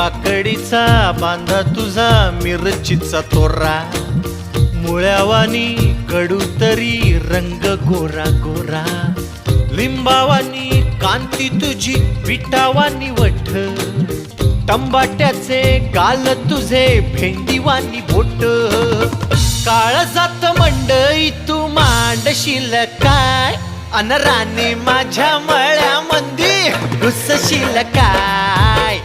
काकडीचा बांधा तुझा मिरचीचा तोरा, मुळ्यावानी कडू तरी रंग गोरा गोरा, लिंबावानी कांती तुझी पिठावानी वठ, टंबाट्याचे गाल तुझे भेंडीवानी बोट, काळजात मंडई तू मांडशील काय, अन राणी माझ्या मळ्यामंदी घुसशील काय,